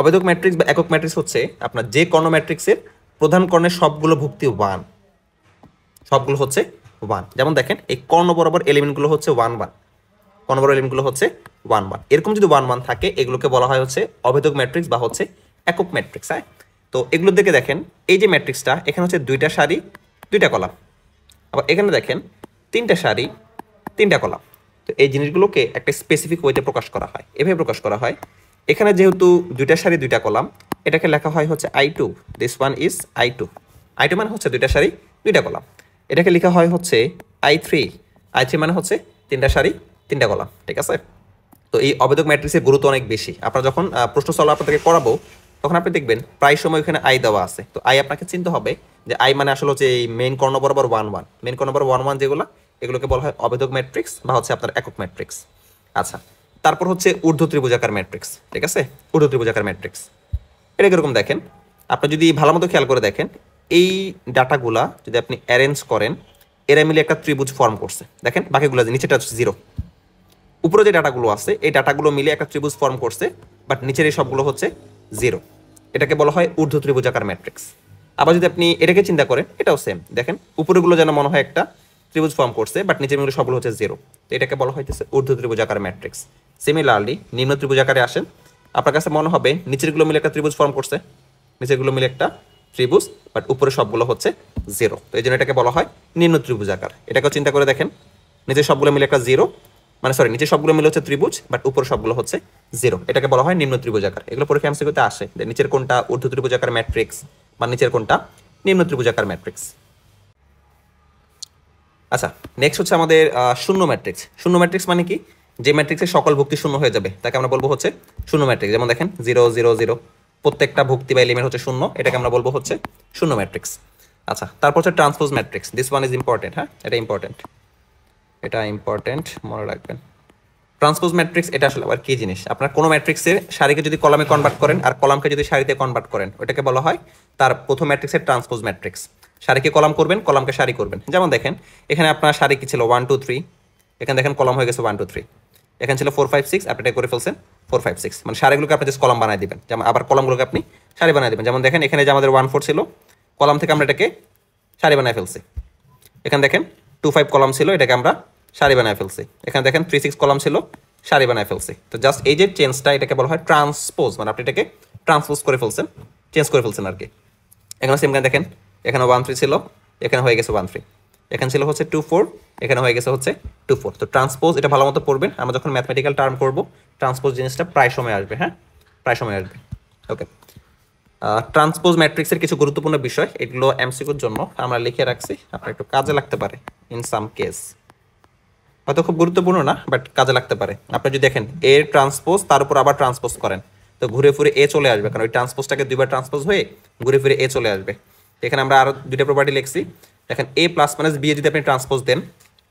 অভেদক ম্যাট্রিক্স বা একক ম্যাট্রিক্স হচ্ছে আপনার যে কর্ণ ম্যাট্রিক্সের প্রধান কর্ণের সবগুলো ভুক্তি 1, সবগুলো হচ্ছে 1। যেমন দেখেন এই কর্ণ বরাবর এলিমেন্টগুলো হচ্ছে 1 1, কর্ণ বরাবর এলিমেন্টগুলো হচ্ছে 1 1, এরকম যদি 1 1 থাকে এগুলোকে বলা হয় হচ্ছে অভেদক ম্যাট্রিক্স বা হচ্ছে একক ম্যাট্রিক্স। হ্যাঁ, তো এগুলোর দিকে দেখেন, এই যে ম্যাট্রিক্সটা এখানে হচ্ছে 2টা সারি 2টা কলাম, আবার এখানে দেখেন 3টা সারি 3টা কলাম। তো এই জিনিসগুলোকে একটা স্পেসিফিক ওয়েতে প্রকাশ করা হয়, এভাবে প্রকাশ করা হয়। এখানে যেহেতু 2টা সারি 2টা কলাম, এটাকে লেখা হয় হচ্ছে I2, this one is I2, I2 মানে হচ্ছে 2টা সারি 2টা কলাম। এটাকে লেখা হয় হচ্ছে I3, I3 মানে হচ্ছে 3টা সারি 3টা কলাম, ঠিক আছে? তো এই অভেদক ম্যাট্রিক্সের গুরুত্ব অনেক বেশি। আপনারা যখন প্রশ্ন সলভ আপনাদেরকে করাবো তখন আপনি দেখবেন প্রায় সময় ওখানে আই দেওয়া আছে, তো আই আপনাকে চিনতে হবে যে আই মানে আসলে হচ্ছে এই মেইন কর্ণ বরাবর 1 1, মেইন কর্ণ বরাবর 1 1 যেগুলো এগুলোকে বলা হয় অভেদক ম্যাট্রিক্স বা হচ্ছে আপনার একক ম্যাট্রিক্স। আচ্ছা তারপর হচ্ছে ঊর্ধ্ব ত্রিভুজাকার ম্যাট্রিক্স, ঠিক আছে? ঊর্ধ্ব ত্রিভুজাকার ম্যাট্রিক্স এটা কিরকম দেখেন, আপনি যদি ভালো মতো খেয়াল করে দেখেন, এই ডাটাগুলা যদি আপনি অ্যারেঞ্জ করেন এরা মিলে একটা ত্রিভুজ ফর্ম করছে, দেখেন বাকিগুলো নিচেটা হচ্ছে 0, উপরে যে ডাটাগুলো আছে এই ডাটাগুলো মিলে একটা ত্রিভুজ ফর্ম করছে, বাট নিচের এই সবগুলো হচ্ছে 0, এটাকে বলা হয় ঊর্ধ্ব ত্রিভুজাকার ম্যাট্রিক্স। আবার যদি আপনি এটাকে চিন্তা করেন এটাও সেম, দেখেন উপরেগুলো যেন মনে হয় একটা ত্রিভুজ ফর্ম করছে, বাট নিচের গুলো সবগুলো হচ্ছে 0, তো এটাকে বলা হইতেছে ঊর্ধ্ব ত্রিভুজাকার ম্যাট্রিক্স। সিমিলারলি নিম্ন ত্রিভুজাকারে আসেন, আপনার কাছে মনে হবে নিচেরগুলো মিলে একটা ত্রিভুজ ফর্ম করছে, নিচেরগুলো মিলে একটা ত্রিভুজ, বাট উপরে সবগুলো হচ্ছে 0, তো এই জন্য এটাকে বলা হয় নিম্ন ত্রিভুজাকার। এটাকেও চিন্তা করে দেখেন, নিচের সবগুলো মিলে একটা 0, মানে সরি নিচে সবগুলো মিলে হচ্ছে ত্রিভুজ, বাট উপরে সবগুলো হচ্ছে 0, এটাকে বলা হয় নিম্ন ত্রিভুজাকার। এগুলো পরীক্ষা এমসিকিউতে আসে যে নিচের কোনটা ঊর্ধ্ব ত্রিভুজাকার ম্যাট্রিক্স বা নিচের কোনটা নিম্ন ত্রিভুজাকার ম্যাট্রিক্স। আচ্ছা নেক্সট হচ্ছে আমাদের শূন্য ম্যাট্রিক্স। শূন্য ম্যাট্রিক্স মানে কি, যে ম্যাট্রিক্সের সকল ভুক্তি শূন্য হয়ে যাবে তাকে আমরা বলবো হচ্ছে শূন্য ম্যাট্রিক্স। যেমন দেখেন 0 0 0, প্রত্যেকটা ভুক্তি বা এলিমেন্ট হচ্ছে শূন্য, এটাকে আমরা বলবো হচ্ছে শূন্য ম্যাট্রিক্স। আচ্ছা তারপর হচ্ছে transpose matrix, this one is important, হ্যাঁ এটা ইম্পর্টেন্ট, এটা ইম্পর্টেন্ট মনে রাখবেন। ট্রান্সপোজ ম্যাট্রিক্স এটা আসলে আবার কি জিনিস, আপনার কোনো ম্যাট্রিক্সের সারিকে যদি কলামে কনভার্ট করেন আর কলামকে যদি সারিতে কনভার্ট করেন ওটাকে বলা হয় তার প্রথম ম্যাট্রিক্সের ট্রান্সপোজ ম্যাট্রিক্স। সারিকে কলাম করবেন, কলামকে সারি করবেন। যেমন দেখেন এখানে আপনার সারি কি ছিল 1 2 3, এখানে দেখেন কলাম হয়ে গেছে 1 2 3, এখানে ছিল 4 5 6, আপনি এটা করে ফেলছেন 4 5 6, মানে সারিগুলোকে আপনি জাস্ট কলাম বানাই দিবেন, যেমন আবার কলামগুলোকে আপনি সারি বানাই দিবেন। যেমন দেখেন এখানে যে আমাদের 1 4 ছিল, কলাম থেকে আমরা এটাকে সারি বানাই ফেলছি। এখানে দেখেন 2 5 কলাম ছিল, এটাকে আমরা সারি বানায় ফেলছি। এখানে দেখেন 3 6 কলাম ছিল, সারি বানায় ফেলছি। তো জাস্ট এই যে চেঞ্জটা এটাকে বলা হয় ট্রান্সপোজ, মানে আপনি এটাকে ট্রান্সপোজ করে ফেলছেন, চেঞ্জ করে ফেলছেন আর কি। এখানে সেম দেখেন এখানে 1 3 ছিল, এখানে হয়ে গেছে 1 3, এখানে ছিল হচ্ছে 2 4, এখানে হয়ে গেছে হচ্ছে 2 4। তো ট্রান্সপোজ এটা ভালো মতো পড়বেন, আমরা যখন ম্যাথমেটিক্যাল টার্ম করব ট্রান্সপোজ জিনিসটা প্রায় সময় আসবে, হ্যাঁ প্রায় সময় আসবে। ওকে, ট্রান্সপোজ ম্যাট্রিক্সের কিছু গুরুত্বপূর্ণ বিষয়, এগুলো এমসিকিউর জন্য আমরা লিখে রাখছি, আপনার একটু কাজে লাগতে পারে ইন সাম কেস। হয়তো খুব গুরুত্বপূর্ণ না, বাট কাজে লাগতে পারে। আপনি যদি দেখেন এ ট্রান্সপোজ তার উপর আবার ট্রান্সপোজ করেন, তো ঘুরে ফিরে এ চলে আসবে, কারণ ওই ট্রান্সপোজটাকে দুইবার ট্রান্সপোজ হয়ে ঘুরে ফিরে এ চলে আসবে। এখানে আমরা আরো দুইটা প্রপার্টি লিখছি। দেখেন এ প্লাস মাইনাস বি যদি আপনি ট্রান্সপোজ দেন,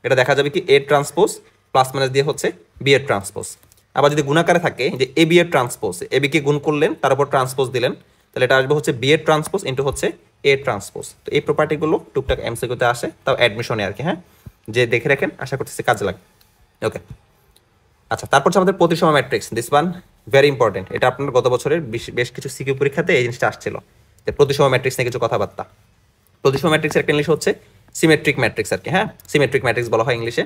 এটা দেখা যাবে কি এ ট্রান্সপোজ প্লাস মাইনাস দিয়ে হচ্ছে বি এর ট্রান্সপোজ। আবার যদি গুণাকারে থাকে যে এ বি এর ট্রান্সপোজ, এ বি কে গুণ করলেন তার উপর ট্রান্সপোজ দিলেন, তাহলে এটা আসবে হচ্ছে বি এর ট্রান্সপোজ ইন্টু হচ্ছে এ ট্রান্সপোজ। তো এই প্রপার্টিগুলো টুকটাক এমসিকিউতে আসে, তাও অ্যাডমিশনে আর কি। হ্যাঁ, যে দেখে রাখেন, আশা করতেছি কাজে লাগবে। ওকে, আচ্ছা, তারপর হচ্ছে আমাদের প্রতিসম matrix. This one very important. এটা আপনার গত বছরের বেশ কিছু সিকিউ পরীক্ষাতে এই জিনিসটা আসছিল, যে প্রতিসম ম্যাট্রিক্স নিয়ে কিছু কথাবার্তা। প্রতিসম ম্যাট্রিক্সের একটা ইংলিশ হচ্ছে সিমেট্রিক ম্যাট্রিক্স আর কি। হ্যাঁ, সিমেট্রিক ম্যাট্রিক্স বলা হয় ইংলিশে।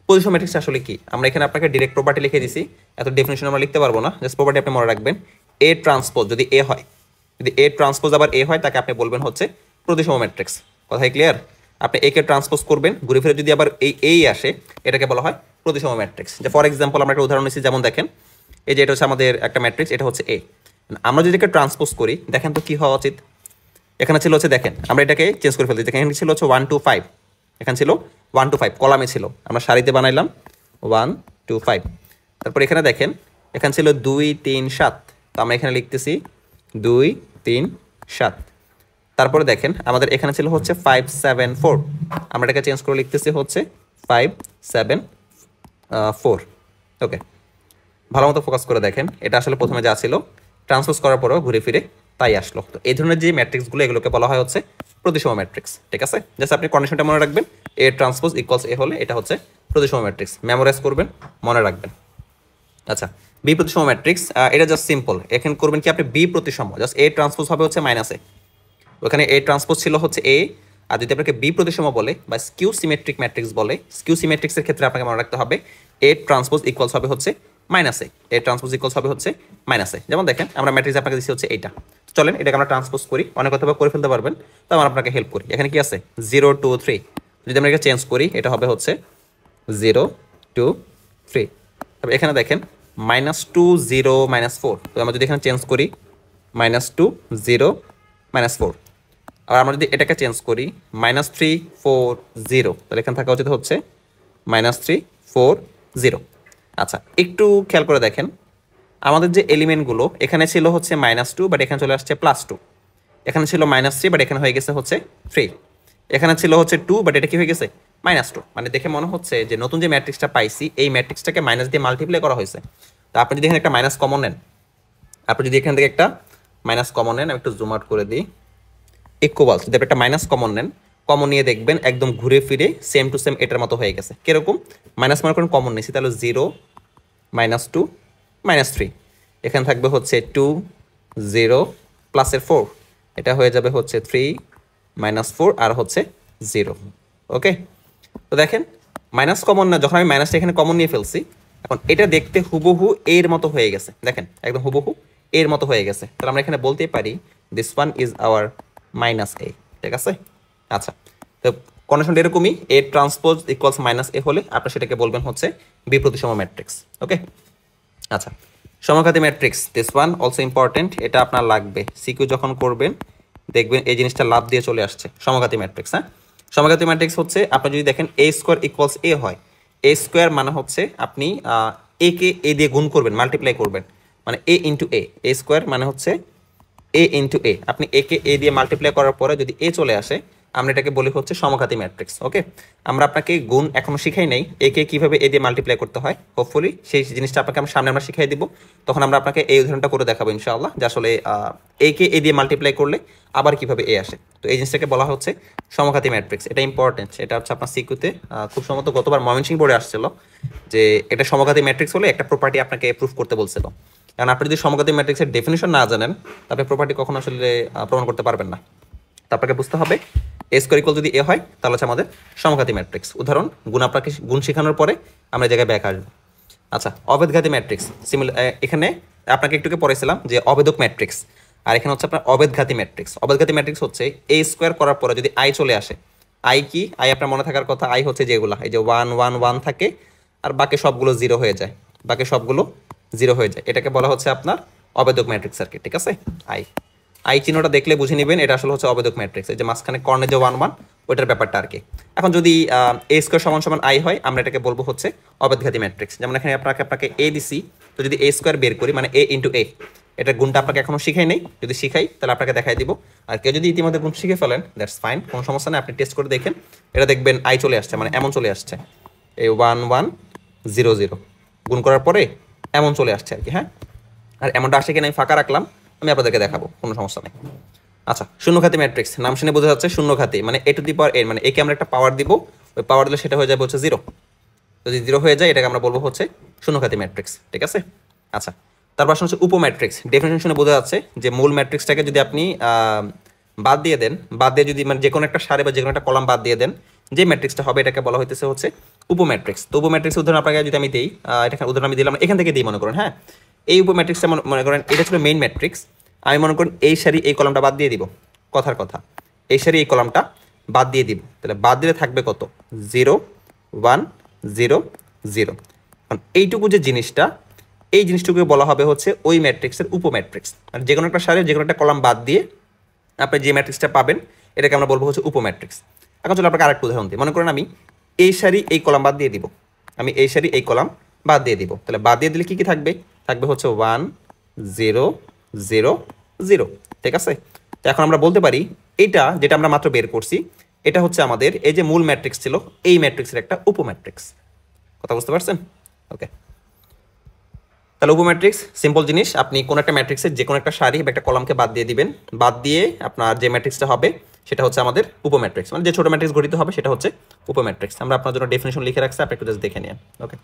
প্রতিসম ম্যাট্রিক্স আসলে কি, আমরা এখানে আপনাকে ডিরেক্ট প্রপার্টি লিখে দিছি, এত ডেফিনিশন আমরা লিখতে পারবো না, জাস্ট প্রপার্টি আপনি মনে রাখবেন। এ ট্রান্সপোজ যদি এ হয়, যদি এ ট্রান্সপোজ আবার এ হয়, তাকে আপনি বলবেন হচ্ছে প্রতিসম ম্যাট্রিক্স। কথাই ক্লিয়ার? আপনি এ কে ট্রান্সপোজ করবেন, ঘুরে ফিরে যদি আবার এই আসে, এটাকে বলা হয় প্রতিসম ম্যাট্রিক্স। যে ফর এক্সাম্পল আমরা একটা উদাহরণ নিচ্ছি, যেমন দেখেন এই যে এটা হচ্ছে আমাদের একটা ম্যাট্রিক্স, এটা হচ্ছে এ। আমরা যদি এটাকে ট্রান্সপোজ করি, দেখেন তো কি হওয়া উচিত। এখানে ছিল হচ্ছে, দেখেন আমরা এটাকে চেঞ্জ করে ফেলছি, এখানে ছিল হচ্ছে 1 2 5, এখানে ছিল 1 2 5 কলামে ছিল, আমরা সারিতে বানাইলাম 1 2 5। তারপর এখানে দেখেন এখানে ছিল 2 3 7, তো আমরা এখানে লিখতেছি 2 3 7। তারপরে দেখেন আমাদের এখানে ছিল হচ্ছে 5 7 4, আমরা এটাকে চেঞ্জ করে লিখতেছি হচ্ছে 5 7 4। ওকে, ভালো মতো ফোকাস করে দেখেন, এটা আসলে প্রথমে যা ছিল ট্রান্সপোজ করার পরেও ঘুরে ফিরে তাই আসলো। তো এই ধরনের যে ম্যাট্রিক্সগুলো, এগুলোকে বলা হয় হচ্ছে প্রতিসম ম্যাট্রিক্স। ঠিক আছে, জাস্ট আপনি কন্ডিশনটা মনে রাখবেন, এ ট্রান্সপোজ ইকুয়ালস এ হলে এটা হচ্ছে প্রতিসম ম্যাট্রিক্স। মেমোরাইজ করবেন, মনে রাখবেন। আচ্ছা, বি প্রতিসম ম্যাট্রিক্স, এটা জাস্ট সিম্পল। এখানে করবেন কি, আপনি বি প্রতিসম, জাস্ট এ ট্রান্সপোজ হবে হচ্ছে মাইনাস এ, ওখানে এ ট্রান্সপোজ ছিল হচ্ছে এ। আর যদি আপনাকে বি প্রতিসম বলে বা স্কিউ সিমেট্রিক ম্যাট্রিক্স বলে, স্কিউ সিমেট্রিক্সের ক্ষেত্রে আপনাকে মনে রাখতে হবে এ ট্রান্সপোজ ইকুয়ালস হবে হচ্ছে মাইনাস এ, এ ট্রান্সপোজ ইকুয়ালস হবে হচ্ছে মাইনাস এ। যেমন দেখেন আমরা ম্যাট্রিক্স আপনাকে দিচ্ছি হচ্ছে এইটা, চলেন এটাকে আমরা ট্রান্সপোজ করি, অনেক কথা করে ফেলতে পারবেন, তো আমরা আপনাকে হেল্প করি। এখানে কি আছে 0 2 3, যদি আমরা এটা চেঞ্জ করি এটা হবে হচ্ছে 0 2 3। তবে এখানে দেখেন -2 0 -4, তো আমরা যদি এখানে চেঞ্জ করি -2 0 -4, আর আমরা যদি এটাকে চেঞ্জ করি -3 4 0, তাহলে এখানে থাকা উচিত হচ্ছে -3 4 0। আচ্ছা, একটু খেয়াল করে দেখেন আমাদের যে এলিমেন্টগুলো, এখানে ছিল হচ্ছে -2, বাট এখানে চলে আসছে +2। এখানে ছিল -3, বাট এখানে হয়ে গেছে হচ্ছে 3। এখানে ছিল হচ্ছে 2, বাট এটা কি হয়ে গেছে -2। মানে দেখে মনে হচ্ছে যে নতুন যে ম্যাট্রিক্সটা পাইছি, এই ম্যাট্রিক্সটাকে মাইনাস দিয়ে মাল্টিপ্লাই করা হয়েছে। তো আপনি যদি এখানে একটা মাইনাস কমন নেন, আপনি যদি এখান থেকে একটা মাইনাস কমন নেন, আমি একটু জুম আউট করে দিই, ইকুয়ালস যদি আপনি একটা মাইনাস কমন নেন, কমন নিয়ে দেখবেন একদম ঘুরে ফিরে সেম টু সেম এটার মতো হয়ে গেছে। কিরকম? মাইনাস মনে করেন কমন নিয়েছি, তাহলে 0 -2 -3, এখানে থাকবে হচ্ছে 2 0 প্লাসের 4, এটা হয়ে যাবে হচ্ছে 3 -4 আর হচ্ছে 0। ওকে, তো দেখেন মাইনাস কমন না, যখন আমি মাইনাসটা এখানে কমন নিয়ে ফেলছি, এখন এটা দেখতে হুবহু এর মতো হয়ে গেছে। দেখেন একদম হুবহু এর মতো হয়ে গেছে, তাহলে আমরা এখানে বলতেই পারি this one is our -a। ঠিক আছে, আচ্ছা, তো কন্ডিশনটা এরকমই, এ ট্রান্সপোজ ইকুয়ালস -a হলে আপনি সেটাকে বলবেন হচ্ছে বি প্রতিসম ম্যাট্রিক্স। ওকে, আচ্ছা, সমঘাতী matrix, this one also important, এটা আপনার লাগবে সিকিউ যখন করবেন, দেখবেন এই জিনিসটা লাভ দিয়ে চলে আসছে। সমঘাতী ম্যাট্রিক্স, হ্যাঁ, সমঘাতী ম্যাট্রিক্স হচ্ছে আপনি যদি দেখেন a স্কোয়ার ইকুয়ালস a হয়, a স্কোয়ার মানে হচ্ছে আপনি a কে a দিয়ে গুণ করবেন, মাল্টিপ্লাই করবেন, মানে a ইন্টু a স্কোয়ার মানে হচ্ছে a ইন্টু a, আপনি a কে a দিয়ে মাল্টিপ্লাই করার পরে যদি a চলে আসে, আমরা এটাকে বলি হচ্ছে সমঘাতী ম্যাট্রিক্স। ওকে, আমরা আপনাকে গুণ এখনো শিখাই নাই, a কে কিভাবে a দিয়ে মাল্টিপ্লাই করতে হয়, হোপফুলি সেই জিনিসটা আপনাকে সামনে আমরা শিখাই দিব, তখন আমরা আপনাকে এই উদাহরণটা করে দেখাবো ইনশাআল্লাহ, যে আসলে a কে a দিয়ে মাল্টিপ্লাই করলে আবার কিভাবে a আসে। তো এই জিনিসটাকে বলা হচ্ছে সমঘাতী ম্যাট্রিক্স, এটা ইম্পর্টেন্ট, এটা হচ্ছে আপনার সিকিউতে খুব সম্ভবত গতবার ময়মনসিংহ বোর্ডে আসছিল, যে এটা সমঘাতী ম্যাট্রিক্স হলে একটা প্রপার্টি আপনাকে প্রুফ করতে বলছিল। কারণ আপনি যদি সমঘাতী ম্যাট্রিক্সের ডেফিনিশন না জানেন, তাহলে প্রপার্টি কখনো আসলে প্রমাণ করতে পারবেন না। তো আপনাকে বুঝতে হবে এ স্কোয়ার ইকুয়াল যদি এ হয়, তাহলে হচ্ছে আমাদের সমঘাতী ম্যাট্রিক্স। উদাহরণ গুণ আপনাকে গুণ শেখানোর পরে আমরা এই জায়গায় ব্যাক আসবো। আচ্ছা, অভেদঘাতী ম্যাট্রিক্স, এখানে আপনাকে একটুকে পড়েছিলাম যে অভেদক ম্যাট্রিক্স, আর এখানে হচ্ছে আপনার অভেদঘাতী ম্যাট্রিক্স। অভেদঘাতী ম্যাট্রিক্স হচ্ছে এ স্কোয়ার করার পরে যদি আই চলে আসে, আই কি, আই আপনার মনে থাকার কথা, আই হচ্ছে যেগুলো এই যে 1 1 1 থাকে, আর বাকি সবগুলো 0 হয়ে যায়, বাকি সবগুলো 0 হয়ে যায়, এটাকে বলা হচ্ছে আপনার অভেদক ম্যাট্রিক্স আর কি। ঠিক আছে, আই আই চিহ্নটা দেখলে বুঝে নেবেন এটা আসলে হচ্ছে অবেদক ম্যাট্রিক্স, এই যে মাঝখানে কর্ণে যে 1 1 ওইটার ব্যাপারটা আর কি। এখন যদি এ স্কোয়ার সমান সমান আই হয়, আমরা এটাকে বলবো হচ্ছে অবেদঘাতী ম্যাট্রিক্স। যেমন এখানে আপনাকে এ দিছি, তো যদি এ স্কোয়ার বের করি মানে এ ইন্টু এ, এটার গুণটা আপনাকে এখনো শিখাই নেই, যদি শিখাই তাহলে আপনাকে দেখাই দিব। আর কেউ যদি ইতিমধ্যে গুণ শিখে ফেলেন দ্যাটস ফাইন, কোনো সমস্যা নেই, আপনি টেস্ট করে দেখেন, এটা দেখবেন আই চলে আসছে, মানে এমন চলে আসছে, এই 1 1 0 0 গুণ করার পরে এমন চলে আসছে আর কি। হ্যাঁ, আর এমনটা আসে কিনা আমি ফাঁকা রাখলাম, আমি আপনাদেরকে দেখাবো, কোনো সমস্যা নেই। আচ্ছা, শূন্যঘাতী ম্যাট্রিক্স নাম শুনে বোঝা যাচ্ছে শূন্যঘাতী, মানে এ টু দি পাওয়ার এন, মানে একে আমরা একটা পাওয়ার দিব, ওই পাওয়ার দিলে সেটা হয়ে যাবে হচ্ছে 0। যদি 0 হয়ে যায় এটাকে আমরা বলবো হচ্ছে শূন্যঘাতী ম্যাট্রিক্স, ঠিক আছে। আচ্ছা, তারপর হচ্ছে উপম্যাট্রিক্স। ডেফিনেশন শুনে বোঝা যাচ্ছে যে মূল ম্যাট্রিক্সটাকে যদি আপনি বাদ দিয়ে দেন, বাদ দিয়ে যদি মানে যে কোনো একটা সারি বা যে কোনো একটা কলাম বাদ দিয়ে দেন, যে ম্যাট্রিক্সটা হবে এটাকে বলা হইতেছে হচ্ছে উপম্যাট্রিক্স। তো উপম্যাট্রিক্স উদাহরণ আপনাকে যদি আমি দিই, এটা উদাহরণ আমি দিলাম, এখান থেকে দিই মনে করেন। হ্যাঁ, এই উপম্যাট্রিক্সটা মনে করেন এটা ছিল মেইন ম্যাট্রিক্স, আমি মনে করেন এই সারি এই কলামটা বাদ দিয়ে দিব, কথার কথা এই সারি এই কলামটা বাদ দিয়ে দিব, তাহলে বাদ দিলে থাকবে কত, 0 1 0 0। কারণ এইটুকু যে জিনিসটা, এই জিনিসটুকুকে বলা হবে হচ্ছে ওই ম্যাট্রিক্সের উপম্যাট্রিক্স। আর যে কোনো একটা সারি যে কোনো একটা কলাম বাদ দিয়ে আপনি যে ম্যাট্রিক্সটা পাবেন এটাকে আমরা বলবো হচ্ছে উপম্যাট্রিক্স। এখন চলো আপনাকে আরেকটা উদাহরণ দিই, মনে করেন আমি এই সারি এই কলাম বাদ দিয়ে দিব, আমি এই সারি এই কলাম বাদ দিয়ে দিব, তাহলে বাদ দিয়ে দিলে কী কী থাকবে, থাকবে হচ্ছে 1 0 0 0, ঠিক আছে। তো এখন আমরা বলতে পারি এইটা যেটা আমরা মাত্র বের করছি এটা হচ্ছে আমাদের এই যে মূল ম্যাট্রিক্স ছিল এই ম্যাট্রিক্সের একটা উপম্যাট্রিক্স। কথা বুঝতে পারছেন? ওকে, তাহলে উপম্যাট্রিক্স সিম্পল জিনিস, আপনি কোনো একটা ম্যাট্রিক্সের যে কোনো একটা সারি বা একটা কলামকে বাদ দিয়ে দিবেন, বাদ দিয়ে আপনার যে ম্যাট্রিক্সটা হবে সেটা হচ্ছে আমাদের উপম্যাট্রিক্স, মানে যে ছোটো ম্যাট্রিক্স গঠিত হবে সেটা হচ্ছে উপম্যাট্রিক্স। আমরা আপনার জন্য ডেফিনেশন লিখে রাখছি, আপনি একটু জাস্ট দেখে নিন। ওকে,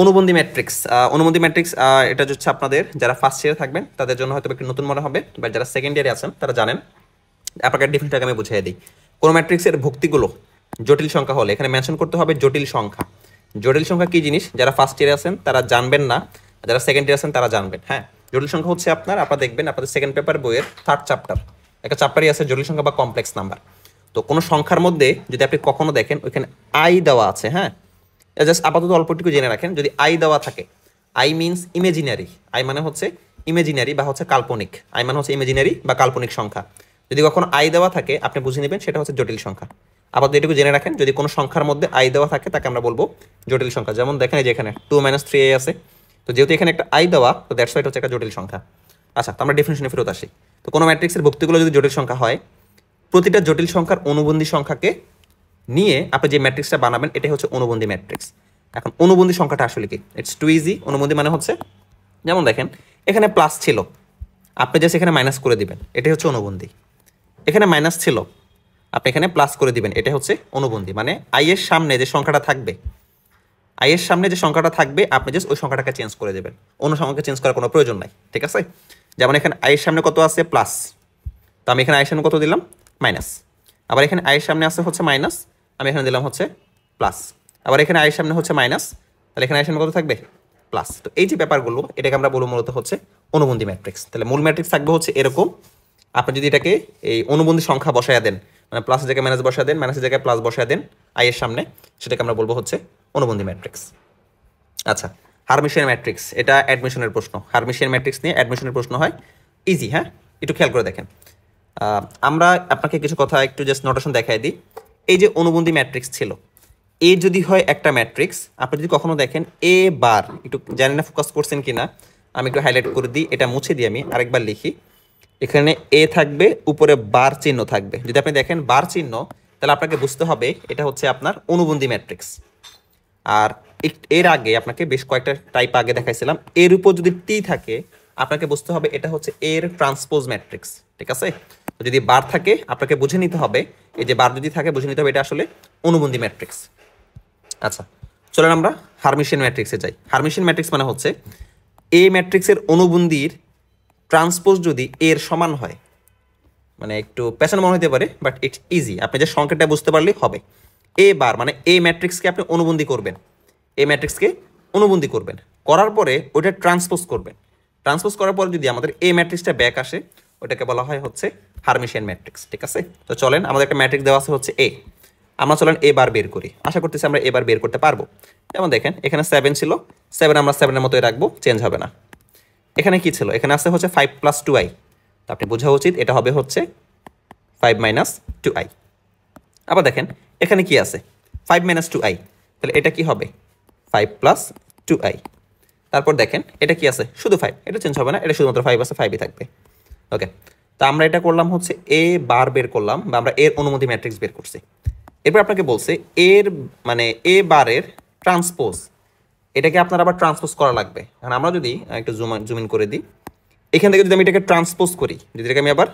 অনুবন্ধী ম্যাট্রিক্স। অনুবন্ধী ম্যাট্রিক্স এটা হচ্ছে আপনাদের যারা ফার্স্ট ইয়ারে থাকবেন তাদের জন্য হয়তো একটু নতুন মনে হবে, বা যারা সেকেন্ড ইয়ারে আছেন তারা জানেন। আপনাকে ডেফিনেশনটাকে আমি বুঝিয়ে দিই। কোনো ম্যাট্রিক্সের ভুক্তিগুলো জটিল সংখ্যা হলে এখানে মেনশন করতে হবে জটিল সংখ্যা। জটিল সংখ্যা কী জিনিস যারা ফার্স্ট ইয়ারে আছেন তারা জানবেন না, যারা সেকেন্ড ইয়ারে আছেন তারা জানবেন। হ্যাঁ, জটিল সংখ্যা হচ্ছে আপনারা দেখবেন আপনাদের সেকেন্ড পেপার বইয়ের 3rd চ্যাপ্টার, একটা চ্যাপ্টারই আছে জটিল সংখ্যা বা কমপ্লেক্স নাম্বার। তো কোনো সংখ্যার মধ্যে যদি আপনি কখনো দেখেন ওইখানে আই দেওয়া আছে, হ্যাঁ, জাস্ট আপাতত অল্পটুকু জেনে রাখেন, যদি আই দেওয়া থাকে, আই মিনস ইমেজিনারি, আই মানে হচ্ছে ইমেজিনারি বা হচ্ছে কাল্পনিক, আই মানে হচ্ছে ইমেজিনারি বা কাল্পনিক সংখ্যা। যদি কখনো আই দেওয়া থাকে আপনি বুঝে নেবেন সেটা হচ্ছে জটিল সংখ্যা। আপাতত এটুকু জেনে রাখেন, যদি কোনো সংখ্যার মধ্যে আই দেওয়া থাকে তাকে আমরা বলবো জটিল সংখ্যা। যেমন দেখেন এই যে এখানে 2 - 3a আছে, তো যেহেতু এখানে একটা আই দেওয়া তো দ্যাটস ওয়াই এটা হচ্ছে একটা জটিল সংখ্যা। আচ্ছা, তো আমরা ডেফিনেশনে ফেরত আসি। তো কোনো ম্যাট্রিক্সের ভুক্তিগুলো যদি জটিল সংখ্যা হয়, প্রতিটা জটিল সংখ্যার অনুবন্ধী সংখ্যাকে নিয়ে আপনি যে ম্যাট্রিক্সটা বানাবেন এটাই হচ্ছে অনুবন্ধী ম্যাট্রিক্স। এখন অনুবন্ধী সংখ্যাটা আসলে কি, ইটস টু ইজি। অনুবন্ধী মানে হচ্ছে, যেমন দেখেন এখানে প্লাস ছিল, আপনি জাস্ট এখানে মাইনাস করে দিবেন, এটাই হচ্ছে অনুবন্ধী। এখানে মাইনাস ছিল, আপনি এখানে প্লাস করে দিবেন, এটা হচ্ছে অনুবন্ধী। মানে আই এর সামনে যে সংখ্যাটা থাকবে, আই এর সামনে যে সংখ্যাটা থাকবে আপনি জাস্ট ওই সংখ্যাটাকে চেঞ্জ করে দেবেন, অন্য সংখ্যাকে চেঞ্জ করার কোনো প্রয়োজন নাই, ঠিক আছে। যেমন এখানে আই এর সামনে কত আছে, প্লাস, তো আমি এখানে আই এর সামনে কত দিলাম, মাইনাস। আবার এখানে আই এর সামনে আছে হচ্ছে মাইনাস, আমি এখানে দিলাম হচ্ছে প্লাস। আবার এখানে আই এর সামনে হচ্ছে মাইনাস, তাহলে এখানে আই এর সামনে কত থাকবে, প্লাস। তো এই যে ব্যাপারগুলো এটাকে আমরা বলবো মূলত হচ্ছে অনুবন্ধী ম্যাট্রিক্স। তাহলে মূল ম্যাট্রিক্স থাকবে হচ্ছে এরকম, আপনি যদি এটাকে এই অনুবন্ধী সংখ্যা বসায় দেন, মানে প্লাসের জায়গায় মাইনাস বসায় দেন, মাইনাসের জায়গায় প্লাস বসায় দেন আই এর সামনে, সেটাকে আমরা বলবো হচ্ছে অনুবন্ধী ম্যাট্রিক্স। আচ্ছা, হারমিশিয়ান ম্যাট্রিক্স, এটা অ্যাডমিশনের প্রশ্ন। হারমিশিয়ান ম্যাট্রিক্স নিয়ে অ্যাডমিশনের প্রশ্ন হয়, ইজি। হ্যাঁ, একটু খেয়াল করে দেখেন। আমরা আপনাকে কিছু কথা একটু জাস্ট নোটেশন দেখাই দিই। এই যে অনুবন্ধী ম্যাট্রিক্স ছিল, এ যদি হয় একটা ম্যাট্রিক্স, আপনি যদি কখনো দেখেন এ বার, একটু জানি না ফোকাস করছেন কি না, আমি একটু হাইলাইট করে দিই, এটা মুছে দিই, আমি আরেকবার লিখি। এখানে এ থাকবে, উপরে বার চিহ্ন থাকবে। যদি আপনি দেখেন বার চিহ্ন, তাহলে আপনাকে বুঝতে হবে এটা হচ্ছে আপনার অনুবন্ধী ম্যাট্রিক্স। আর এর আগে আপনাকে বেশ কয়েকটা টাইপ আগে দেখাইছিলাম, এর উপর যদি টি থাকে আপনাকে বুঝতে হবে এটা হচ্ছে এর ট্রান্সপোজ ম্যাট্রিক্স, ঠিক আছে। তো যদি বার থাকে আপনাকে বুঝে নিতে হবে, এই যে বার যদি থাকে বুঝে নিতে হবে এটা আসলে অনুবন্ধী ম্যাট্রিক্স। আচ্ছা, চলেন আমরা হারমিশিয়ান ম্যাট্রিক্সে যাই। হারমিশিয়ান ম্যাট্রিক্স মানে হচ্ছে এ ম্যাট্রিক্সের অনুবন্ধীর ট্রান্সপোজ যদি এর সমান হয়, মানে একটু পেছানো মনে হতে পারে বাট ইটস ইজি, আপনি যে সংকেতটা বুঝতে পারলেই হবে। এ বার মানে এ ম্যাট্রিক্সকে আপনি অনুবন্ধী করবেন, এ ম্যাট্রিক্সকে অনুবন্ধী করবেন, করার পরে ওইটা ট্রান্সপোজ করবেন। ট্রান্সপোজ করার পরে যদি আমাদের এ ম্যাট্রিক্সটা ব্যাক আসে ওইটাকে বলা হয় হচ্ছে হারমিশিয়ান ম্যাট্রিক্স, ঠিক আছে। তো চলেন, আমাদের একটা ম্যাট্রিক্স দেওয়া আছে হচ্ছে এ, আমরা চলেন এ বার বের করি। আশা করতেছি আমরা এবার বের করতে পারবো। যেমন দেখেন এখানে 7 ছিল, 7 আমরা 7-এর মতোই রাখবো, চেঞ্জ হবে না। এখানে কি ছিল, এখানে আছে হচ্ছে 5 + 2i, তো আপনি বোঝা উচিত এটা হবে হচ্ছে 5 মাইনাস 2i। আবার দেখেন এখানে কি আছে 5 মাইনাস 2i, তাহলে এটা কি হবে 5 প্লাস 2i। তারপর দেখেন এটা কি আছে শুধু 5, এটা চেঞ্জ হবে না, এটা শুধুমাত্র 5 আছে, 5ই থাকবে। ওকে, তো আমরা এটা করলাম হচ্ছে এ বার বের করলাম, বা আমরা এর অনুমতি ম্যাট্রিক্স বের করছি। এরপর আপনাকে বলছে এর মানে এ বারের ট্রান্সপোজ, এটাকে আপনার আবার ট্রান্সপোজ করা লাগবে। এখন আমরা যদি একটু জুম ইন করে দিই, এখান থেকে যদি আমি এটাকে ট্রান্সপোজ করি, যদি এটাকে আমি আবার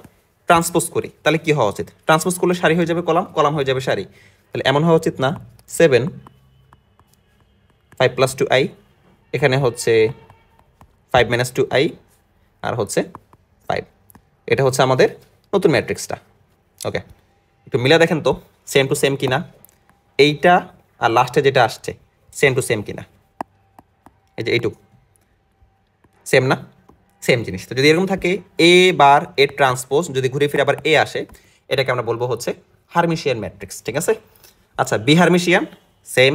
ট্রান্সপোজ করি, তাহলে কি হওয়া উচিত? ট্রান্সপোজ করলে সারি হয়ে যাবে কলাম, কলাম হয়ে যাবে সারি। তাহলে এমন হওয়া উচিত না 7 5 প্লাস 2i, এখানে হচ্ছে 5 মাইনাস 2i, আর হচ্ছে 5। এটা হচ্ছে আমাদের নতুন ম্যাট্রিক্সটা। ওকে, একটু মিলা দেখেন তো সেম টু সেম কিনা, এইটা আর লাস্টে যেটা আসছে সেম টু সেম কিনা। এই যে এইটুকু সেম না, সেম জিনিস। তো যদি এরকম থাকে এ বার এ ট্রান্সপোজ যদি ঘুরে ফিরে আবার এ আসে, এটাকে আমরা বলবো হচ্ছে হারমিশিয়ান ম্যাট্রিক্স, ঠিক আছে? আচ্ছা, বি হারমিশিয়ান সেম,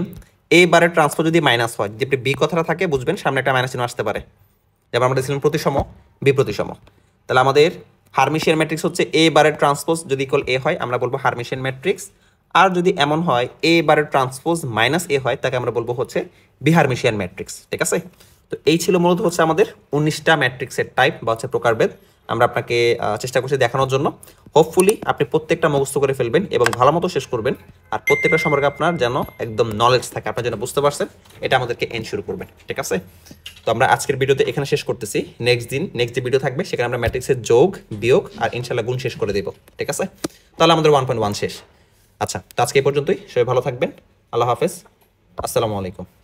এ বারের ট্রান্সপোজ যদি মাইনাস হয়, যদি বি কথাটা থাকে বুঝবেন সামনে একটা মাইনাস চিহ্ন আসতে পারে, যেমন আমরা দেখছিলাম প্রতিসম বি প্রতিসম। তাহলে আমাদের হারমিশিয়ান ম্যাট্রিক্স হচ্ছে এ বারের ট্রান্সপোজ যদি ইকুয়াল এ হয় আমরা বলবো হারমিশিয়ান ম্যাট্রিক্স, আর যদি এমন হয় এ বারের ট্রান্সপোজ মাইনাস এ হয় তাকে আমরা বলবো হচ্ছে বিহারমিশিয়ান ম্যাট্রিক্স, ঠিক আছে? তো এই ছিল মূলত হচ্ছে আমাদের 19টা ম্যাট্রিক্সের টাইপ বা হচ্ছে প্রকারভেদ। আমরা আপনাকে চেষ্টা করছি দেখানোর জন্য। হোপফুলি আপনি প্রত্যেকটা মুখস্থ করে ফেলবেন এবং ভালো মতো শেষ করবেন, আর প্রত্যেকটা সম্পর্কে আপনার যেন একদম নলেজ থাকে, আপনার যেন বুঝতে পারছেন, এটা আমাদেরকে এনশিওর করবেন, ঠিক আছে? তো আমরা আজকের ভিডিওতে এখানে শেষ করতেছি। নেক্সট যে ভিডিও থাকবে সেখানে আমরা ম্যাট্রিক্সের যোগ বিয়োগ আর ইনশাল্লাহ গুণ শেষ করে দেব, ঠিক আছে? তাহলে আমাদের 1.1 শেষ। আচ্ছা, তো আজকে এই পর্যন্তই, সবাই ভালো থাকবেন, আল্লাহ হাফেজ, আসসালামু আলাইকুম।